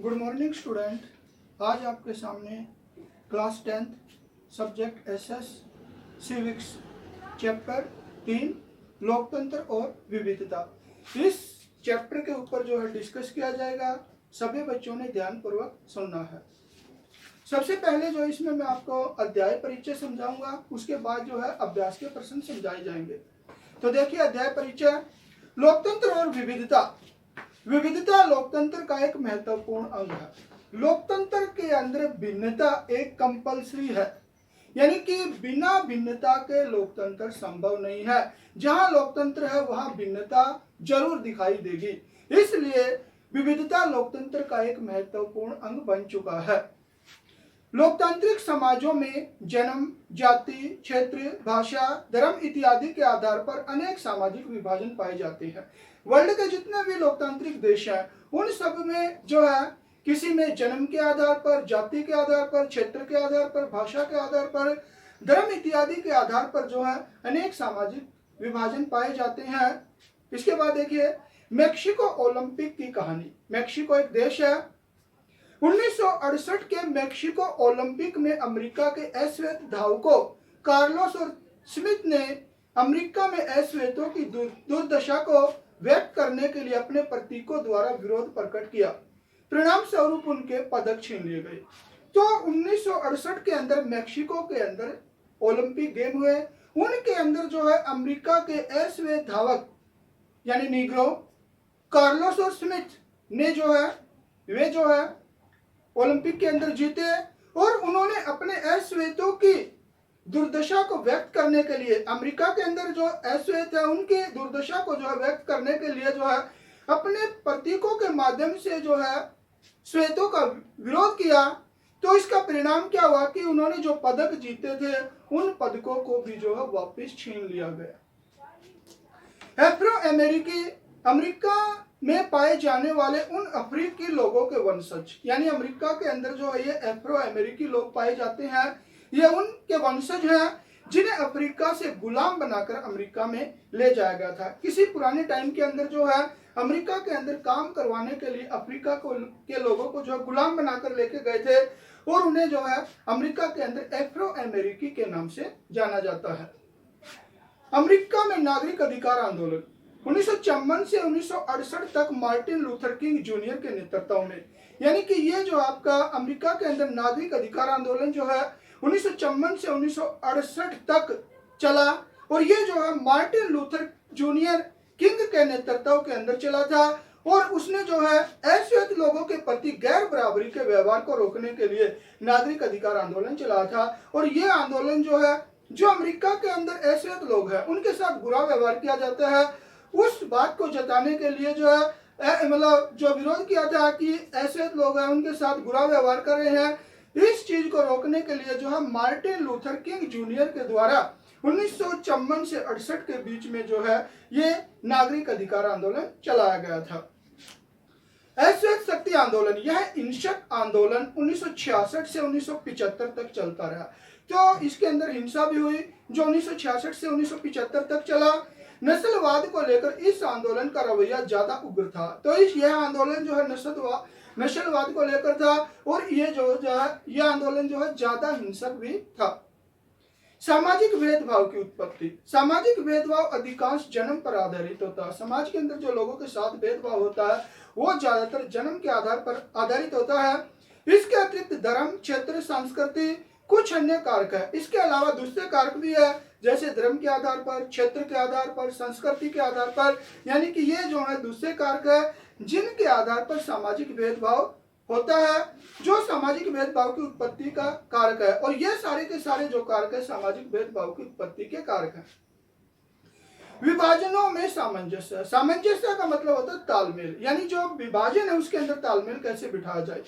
Good morning student. आज आपके सामने class 10th subject SS civics chapter 3 लोकतंत्र और विविधता, इस चैप्टर के ऊपर जो है डिस्कस किया जाएगा। सभी बच्चों ने ध्यानपूर्वक सुनना है। सबसे पहले जो इसमें मैं आपको अध्याय परिचय समझाऊंगा, उसके बाद जो है अभ्यास के प्रश्न समझाए जाएंगे। तो देखिए, अध्याय परिचय, लोकतंत्र और विविधता। विविधता लोकतंत्र का एक महत्वपूर्ण अंग है। लोकतंत्र के अंदर भिन्नता एक कंपलसरी है, यानी कि बिना भिन्नता के लोकतंत्र संभव नहीं है। जहां लोकतंत्र है वहां भिन्नता जरूर दिखाई देगी, इसलिए विविधता लोकतंत्र का एक महत्वपूर्ण अंग बन चुका है। लोकतांत्रिक समाजों में जन्म, जाति, क्षेत्र, भाषा, धर्म इत्यादि के आधार पर अनेक सामाजिक विभाजन पाए जाते हैं। वर्ल्ड के जितने भी लोकतांत्रिक देश हैं, उन सब में जो है किसी में जन्म के आधार पर, जाति के आधार पर, क्षेत्र के आधार पर, भाषा के आधार पर, धर्म इत्यादि के आधार पर जो है अनेक सामाजिक विभाजन पाए जाते हैं। इसके बाद देखिए, मेक्सिको ओलंपिक की कहानी। मेक्सिको एक देश है। 1968 के मेक्सिको ओलंपिक में अमेरिका के अश्वेत धावकों कार्लोस और स्मिथ ने अमेरिका में अश्वेतों की दुर्दशा को व्यक्त करने के लिए अपने प्रतीकों द्वारा विरोध प्रकट किया। परिणाम स्वरूप उनके पदक छीन लिए गए। तो 1968 के अंदर मेक्सिको के अंदर ओलंपिक गेम हुए। उनके अंदर जो है अमेरिका के अश्वेत धावक यानी नीग्रो कार्लोस और स्मिथ ने जो है वे जो है ओलंपिक के अंदर जीते, और उन्होंने अपने अश्वेतों की दुर्दशा को व्यक्त करने के लिए, अमेरिका के अंदर जो अश्वेत है उनकी दुर्दशा को जो है व्यक्त करने के लिए जो है अपने प्रतीकों के माध्यम से जो है श्वेतों का विरोध किया। तो इसका परिणाम क्या हुआ कि उन्होंने जो पदक जीते थे उन पदकों को भी जो है वापस छीन लिया गया। एफ्रो अमेरिकी, अमेरिका में पाए जाने वाले उन अफ्रीकी लोगों के वंशज, यानी अमेरिका के अंदर जो है ये एफ्रो अमेरिकी लोग पाए जाते हैं, ये उनके वंशज हैं जिन्हें अफ्रीका से गुलाम बनाकर अमेरिका में ले जाया गया था। किसी पुराने टाइम के अंदर जो है अमेरिका के अंदर काम करवाने के लिए अफ्रीका के लोगों को जो है गुलाम बनाकर लेके गए थे, और उन्हें जो है अमेरिका के अंदर एफ्रो अमेरिकी के नाम से जाना जाता है। अमेरिका में नागरिक अधिकार आंदोलन 1954 से 1968 तक मार्टिन लूथर किंग जूनियर के नेतृत्व में, यानी कि ये जो आपका अमेरिका के अंदर नागरिक अधिकार आंदोलन जो है 1954 से 1968 तक चला, और ये जो है मार्टिन लूथर जूनियर किंग के नेतृत्व के अंदर चला था। और उसने जो है अश्वेत लोगों के प्रति गैर बराबरी के व्यवहार को रोकने के लिए नागरिक अधिकार आंदोलन चला था। और ये आंदोलन जो है, जो अमेरिका के अंदर अश्वेत लोग हैं उनके साथ बुरा व्यवहार किया जाता है, उस बात को जताने के लिए जो है मतलब जो विरोध किया था कि अश्वेत लोग हैं उनके साथ बुरा व्यवहार कर रहे हैं, इस चीज को रोकने के लिए जो है मार्टिन लूथर किंग जूनियर के द्वारा 1954 से 68 के बीच में जो है ये नागरिक अधिकार आंदोलन चलाया गया था। अश्वेत शक्ति आंदोलन, यह हिंसक आंदोलन 1966 से 1975 तक चलता रहा। तो इसके अंदर हिंसा भी हुई जो 1966 से 1975 तक चला। नस्लवाद को लेकर इस आंदोलन का रवैया ज्यादा उग्र था। तो यह आंदोलन जो है नस्लवाद को लेकर था, और ये जो है यह आंदोलन जो है ज्यादा हिंसक भी था। सामाजिक भेदभाव की उत्पत्ति, सामाजिक भेदभाव अधिकांश जन्म पर आधारित होता है। समाज के अंदर जो लोगों के साथ भेदभाव होता है वो ज्यादातर जन्म के आधार पर आधारित होता है। इसके अतिरिक्त धर्म, क्षेत्र, संस्कृति, कुछ अन्य कारक है। इसके अलावा दूसरे कारक भी है, जैसे धर्म के आधार पर, क्षेत्र के आधार पर, संस्कृति के आधार पर, यानी कि ये जो है दूसरे कारक है जिनके आधार पर सामाजिक भेदभाव होता है, जो सामाजिक भेदभाव की उत्पत्ति का कारक है। और ये सारे के सारे जो कारक है सामाजिक भेदभाव की उत्पत्ति के कारक है। विभाजनों में सामंजस्य, सामंजस्य का मतलब होता है तालमेल, यानी जो विभाजन है उसके अंदर तालमेल कैसे बिठाया जाए।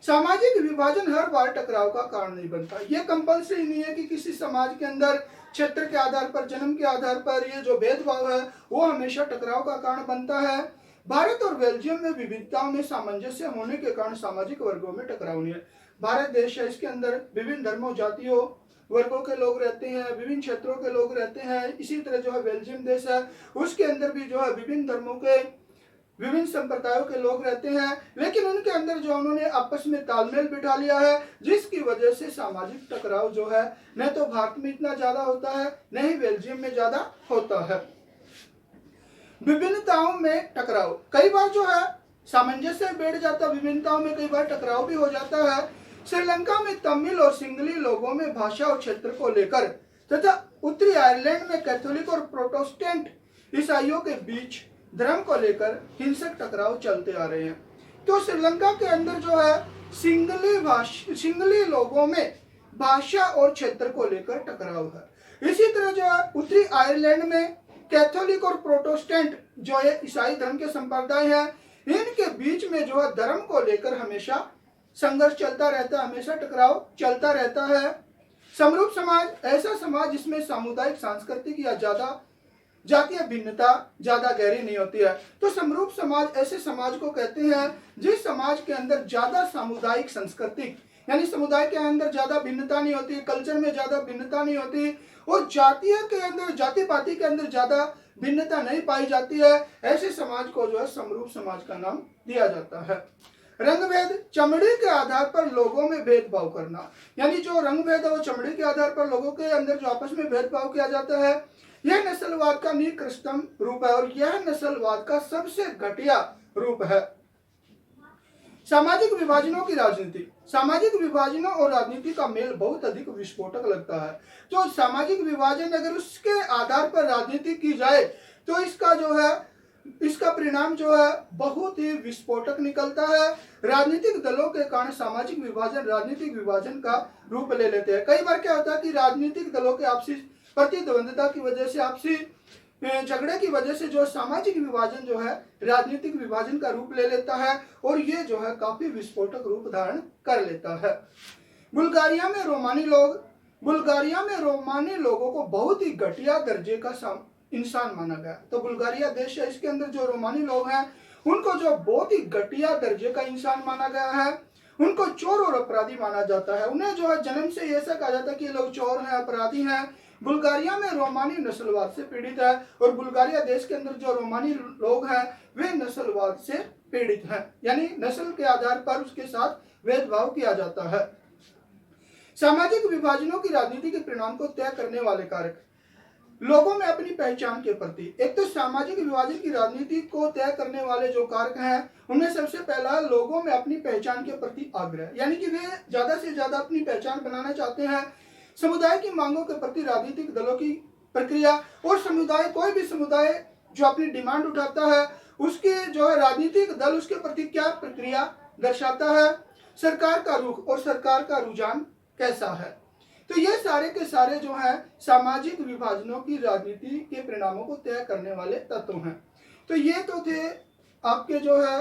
सामाजिक विभाजन हर बार टकराव का कारण नहीं बनता। यह कंपल्सरी नहीं है कि किसी समाज के अंदर क्षेत्र के आधार पर, जन्म के आधार पर ये जो भेदभाव है वो हमेशा टकराव का कारण बनता है। भारत और बेल्जियम में विविधताओं में सामंजस्य होने के कारण सामाजिक वर्गों में टकराव नहीं है। भारत देश है, इसके अंदर विभिन्न धर्मों, जातियों, वर्गों के लोग रहते हैं, विभिन्न क्षेत्रों के लोग रहते हैं। इसी तरह जो है बेल्जियम देश है, उसके अंदर भी जो है विभिन्न धर्मों के विभिन्न संप्रदायों के लोग रहते हैं, लेकिन उनके अंदर जो उन्होंने आपस में तालमेल बिठा लिया है, जिसकी वजह से सामाजिक टकराव जो है न तो भारत में इतना ज्यादा होता है, न ही बेल्जियम में ज्यादा होता है। विभिन्नताओं में टकराव, कई बार जो है सामंजस्य बैठ जाता है, विभिन्नताओं में कई बार टकराव भी हो जाता है। श्रीलंका में तमिल और सिंगली लोगों में भाषा और क्षेत्र को लेकर तथा उत्तरी आयरलैंड में कैथोलिक और प्रोटेस्टेंट ईसाइयों के बीच धर्म को लेकर हिंसक टकराव चलते आ रहे हैं। तो श्रीलंका के अंदर जो है सिंगली लोगों में भाषा और क्षेत्र को लेकर टकराव है। इसी तरह जो है उत्तरी आयरलैंड में कैथोलिक और प्रोटेस्टेंट जो ये ईसाई धर्म के संप्रदाय हैं, इनके बीच में जो है धर्म को लेकर हमेशा संघर्ष चलता रहता है, हमेशा टकराव चलता रहता है। समरूप समाज, ऐसा समाज जिसमें सामुदायिक, सांस्कृतिक या ज्यादा जातीय भिन्नता ज्यादा गहरी नहीं होती है। तो समरूप समाज ऐसे समाज को कहते हैं जिस समाज के अंदर ज्यादा सामुदायिक, सांस्कृतिक यानी समुदाय के अंदर ज्यादा भिन्नता नहीं होती, कल्चर में ज्यादा भिन्नता नहीं होती और जातीय के अंदर, जाति पाति के अंदर ज्यादा भिन्नता नहीं पाई जाती है। ऐसे समाज को जो है समरूप समाज का नाम दिया जाता है। रंग भेद, चमड़ी के आधार पर लोगों में भेदभाव करना, यानी जो रंग भेद है वो चमड़ी के आधार पर लोगों के अंदर जो आपस में भेदभाव किया जाता है, यह नस्लवाद का निकृष्टतम रूप है और यह नस्लवाद का सबसे घटिया रूप है। सामाजिक विभाजनों की राजनीति, सामाजिक विभाजनों और राजनीति का मेल बहुत अधिक विस्फोटक लगता है। तो सामाजिक विभाजन अगर उसके आधार पर राजनीति की जाए तो इसका जो है, इसका परिणाम जो है बहुत ही विस्फोटक निकलता है। राजनीतिक दलों के कारण सामाजिक विभाजन राजनीतिक विभाजन का रूप ले लेते हैं। कई बार क्या होता है कि राजनीतिक दलों के आपसी प्रतिद्वंद्विता की वजह से, आपसी झगड़े की वजह से जो सामाजिक विभाजन जो है राजनीतिक विभाजन का रूप ले लेता है और ये जो है काफी विस्फोटक रूप धारण कर लेता है। बुल्गारिया में रोमानी लोग, बुल्गारिया में रोमानी लोगों को बहुत ही घटिया दर्जे का इंसान माना गया। तो बुल्गारिया देश है, इसके अंदर जो रोमानी लोग हैं उनको जो बहुत ही घटिया दर्जे का इंसान माना गया है, उनको चोर और अपराधी माना जाता है। उन्हें जो है जन्म से ऐसा कहा जाता है कि ये लोग चोर हैं, अपराधी हैं। बुल्गारिया में रोमानी नस्लवाद से पीड़ित है और बुल्गारिया देश के अंदर जो रोमानी लोग हैं वे नस्लवाद से पीड़ित हैं, यानी नस्ल के आधार पर उसके साथ भेदभाव किया जाता है। सामाजिक विभाजनों की राजनीति के परिणाम को तय करने वाले कारक, लोगों में अपनी पहचान के प्रति, एक तो सामाजिक विभाजन की राजनीति को तय करने वाले जो कारक हैं उनमें सबसे पहला लोगों में अपनी पहचान के प्रति आग्रह, यानी कि वे ज्यादा से ज्यादा अपनी पहचान बनाना चाहते हैं। समुदाय की मांगों के प्रति राजनीतिक दलों की प्रक्रिया, और समुदाय, कोई भी समुदाय जो अपनी डिमांड उठाता है उसके जो है राजनीतिक दल उसके प्रति क्या प्रक्रिया दर्शाता है, सरकार का रुख और सरकार का रुझान कैसा है। तो ये सारे के सारे जो है सामाजिक विभाजनों की राजनीति के परिणामों को तय करने वाले तत्व हैं। तो ये तो थे आपके जो है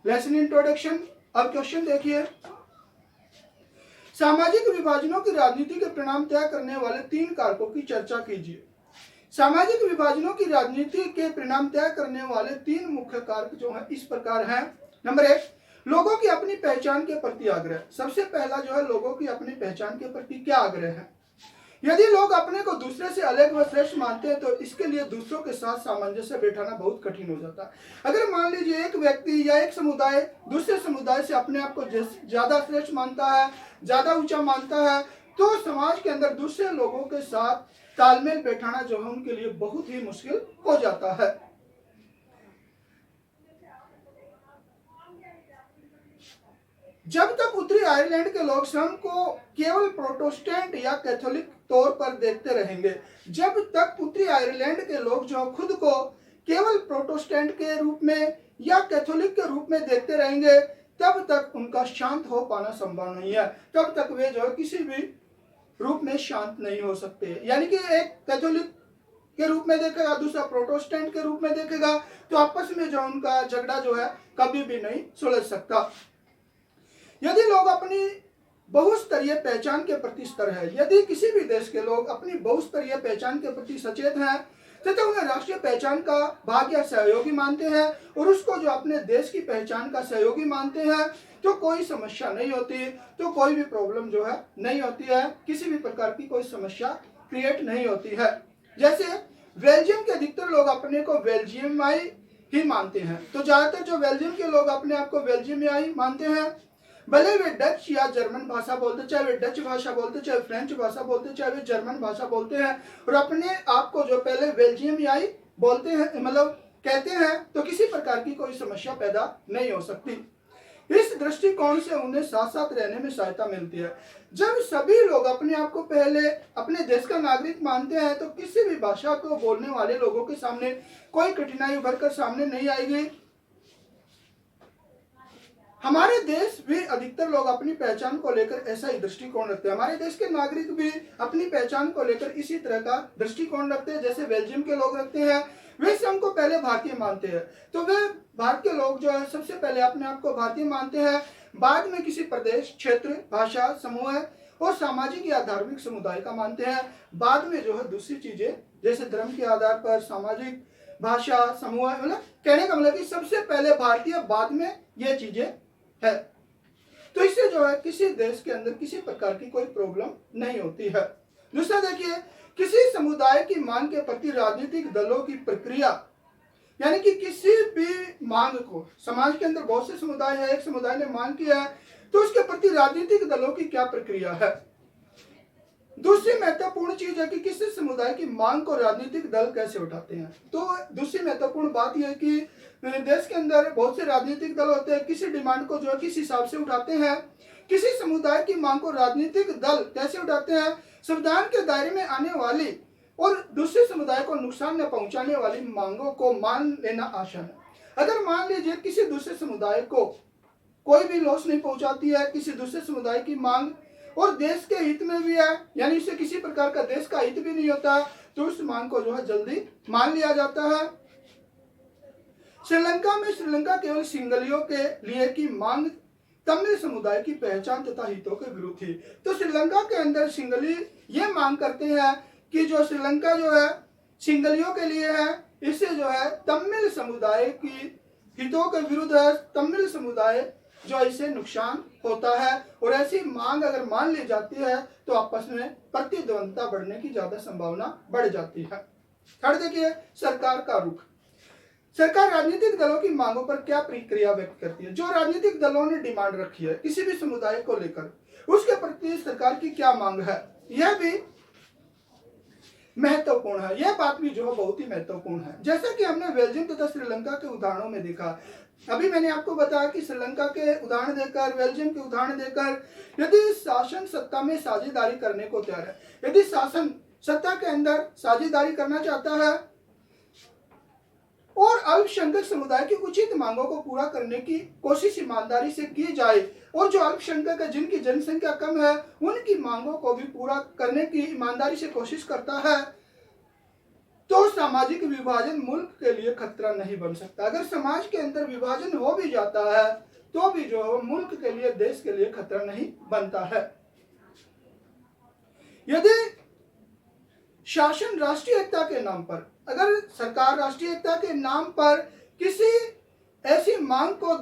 लेसन इंट्रोडक्शन। अब क्वेश्चन देखिए, सामाजिक विभाजनों की राजनीति के परिणाम तय करने वाले 3 कारकों की चर्चा कीजिए। सामाजिक विभाजनों की राजनीति के परिणाम तय करने वाले 3 मुख्य कारक जो है इस प्रकार हैं। नंबर 1, लोगों की अपनी पहचान के प्रति आग्रह। सबसे पहला जो है लोगों की अपनी पहचान के प्रति क्या आग्रह है। यदि लोग अपने को दूसरे से अलग व श्रेष्ठ मानते हैं तो इसके लिए दूसरों के साथ सामंजस्य बैठाना बहुत कठिन हो जाता है। अगर मान लीजिए एक व्यक्ति या एक समुदाय दूसरे समुदाय से अपने आप को ज्यादा श्रेष्ठ मानता है, ज्यादा ऊंचा मानता है, तो समाज के अंदर दूसरे लोगों के साथ तालमेल बैठाना जो है उनके लिए बहुत ही मुश्किल हो जाता है। जब तक उत्तरी आयरलैंड के लोग स्वयं को केवल प्रोटेस्टेंट या कैथोलिक तौर पर देखते रहेंगे, जब तक उत्तरी आयरलैंड के लोग जो खुद को केवल प्रोटेस्टेंट के रूप में या कैथोलिक के रूप में देखते रहेंगे, तब तक उनका शांत हो पाना संभव नहीं है। तब तक वे जो किसी भी रूप में शांत नहीं हो सकते। यानी कि एक कैथोलिक के रूप में देखेगा, दूसरा प्रोटेस्टेंट के रूप में देखेगा, तो आपस में जो उनका झगड़ा जो है कभी भी नहीं सुलझ सकता। यदि लोग अपनी बहुस्तरीय पहचान के प्रति स्तर है, यदि किसी भी देश के लोग अपनी बहुस्तरीय पहचान के प्रति सचेत हैं तथा उन्हें राष्ट्रीय पहचान का भाग या सहयोगी मानते हैं और उसको जो अपने देश की पहचान का सहयोगी मानते हैं, तो कोई समस्या नहीं होती, तो कोई भी प्रॉब्लम जो है नहीं होती है, किसी भी प्रकार की कोई समस्या क्रिएट नहीं होती है। जैसे बेल्जियम के अधिकतर लोग अपने को बेल्जियमाई ही मानते हैं। तो ज्यादातर जो बेल्जियम के लोग अपने आप को बेल्जियमियाई मानते हैं, भले वे डच या जर्मन भाषा बोलते, चाहे वे डच भाषा बोलते, चाहे फ्रेंच भाषा बोलते, चाहे वे जर्मन भाषा बोलते हैं, और अपने आप को जो पहले बेल्जियमियाई बोलते हैं, मतलब कहते हैं, तो किसी प्रकार की कोई समस्या पैदा नहीं हो सकती। इस दृष्टिकोण से उन्हें साथ साथ रहने में सहायता मिलती है। जब सभी लोग अपने आप को पहले अपने देश का नागरिक मानते हैं, तो किसी भी भाषा को बोलने वाले लोगों के सामने कोई कठिनाई उभर कर सामने नहीं आएगी। हमारे देश भी अधिकतर लोग अपनी पहचान को लेकर ऐसा ही दृष्टिकोण रखते हैं। हमारे देश के नागरिक भी अपनी पहचान को लेकर इसी तरह का दृष्टिकोण रखते हैं जैसे बेल्जियम के लोग रखते हैं। वे स्वयं को पहले भारतीय मानते हैं, तो वे भारत के लोग जो है सबसे पहले अपने आप को भारतीय मानते हैं, बाद में किसी प्रदेश, क्षेत्र, भाषा, समूह और सामाजिक या धार्मिक समुदाय का मानते हैं, बाद में जो है दूसरी चीजें जैसे धर्म के आधार पर, सामाजिक, भाषा, समूह, मतलब कहने का मतलब कि सबसे पहले भारतीय, बाद में ये चीजें है। तो इससे जो है किसी देश के अंदर किसी प्रकार की कोई प्रॉब्लम नहीं होती है। दूसरा देखिए, किसी समुदाय की मांग के प्रति राजनीतिक दलों की प्रक्रिया, यानी कि किसी भी मांग को, समाज के अंदर बहुत से समुदाय है, एक समुदाय ने मांग किया है, तो उसके प्रति राजनीतिक दलों की क्या प्रक्रिया है। दूसरी महत्वपूर्ण चीज है कि किसी समुदाय की मांग को राजनीतिक दल कैसे उठाते हैं। तो दूसरी महत्वपूर्ण बात यह है कि देश के अंदर बहुत से राजनीतिक दल होते हैं, किसी डिमांड को जो है किस हिसाब से उठाते हैं। किसी समुदाय की मांग को राजनीतिक दल कैसे उठाते हैं, संविधान के दायरे में आने वाली और दूसरे समुदाय को नुकसान न पहुंचाने वाली मांगों को मान लेना आसान है। अगर मान लीजिए किसी दूसरे समुदाय को कोई भी लॉस नहीं पहुंचाती है, किसी दूसरे समुदाय की मांग और देश के हित में भी है, यानी इससे किसी प्रकार का देश का हित भी नहीं होता, तो उस मांग को जो है जल्दी मान लिया जाता है। श्रीलंका में श्रीलंका केवल सिंगलियों के लिए की मांग तमिल समुदाय की पहचान तथा हितों के विरुद्ध थी। तो श्रीलंका के अंदर सिंगली ये मांग करते हैं कि जो श्रीलंका जो है सिंगलियों के लिए है, इससे जो है तमिल समुदाय की हितों के विरुद्ध है, तमिल समुदाय जो इससे नुकसान होता है, और ऐसी मांग अगर मान ली जाती है तो आपस में प्रतिद्वंदता बढ़ने की ज्यादा संभावना बढ़ जाती है। थर्ड देखिए, सरकार का रुख। सरकार राजनीतिक दलों की मांगों पर क्या प्रतिक्रिया व्यक्त करती है। जो राजनीतिक दलों ने डिमांड रखी है किसी भी समुदाय को लेकर, उसके प्रति सरकार की क्या मांग है, यह भी महत्वपूर्ण है। यह बात भी जो है बहुत ही महत्वपूर्ण है। जैसा कि हमने बेल्जियम तथा श्रीलंका के उदाहरणों में देखा, अभी मैंने आपको बताया कि श्रीलंका के उदाहरण देकर, बेल्जियम के उदाहरण देकर, यदि शासन सत्ता में साझेदारी करने को तैयार है, यदि शासन सत्ता के अंदर साझेदारी करना चाहता है और अल्पसंख्यक समुदाय की उचित मांगों को पूरा करने की कोशिश ईमानदारी से की जाए, और जो अल्पसंख्यक है, जिनकी जनसंख्या कम है, उनकी मांगों को भी पूरा करने की ईमानदारी से कोशिश करता है, तो सामाजिक विभाजन मुल्क के लिए खतरा नहीं बन सकता। अगर समाज के अंदर विभाजन हो भी जाता है तो भी जो मुल्क के लिए, देश के लिए खतरा नहीं बनता है। यदि शासन राष्ट्रीय एकता के नाम पर, अगर सरकार राष्ट्रीय एकता के नाम पर किसी ऐसी मांग को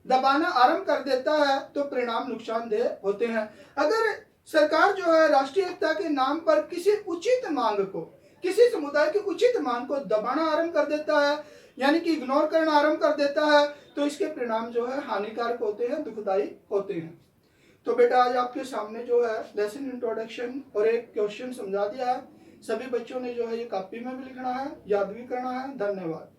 दबाना आरंभ कर देता है तो परिणाम नुकसानदेह होते हैं। अगर सरकार जो है राष्ट्रीय एकता के नाम पर किसी उचित मांग को, किसी समुदाय की उचित मांग को दबाना आरंभ कर देता है, यानी कि इग्नोर करना आरंभ कर देता है, तो इसके परिणाम जो है हानिकारक होते हैं, दुखदायी होते हैं। तो बेटा आज आपके सामने जो है लेसन इंट्रोडक्शन और एक क्वेश्चन समझा दिया है। सभी बच्चों ने जो है ये कॉपी में भी लिखना है, याद भी करना है। धन्यवाद।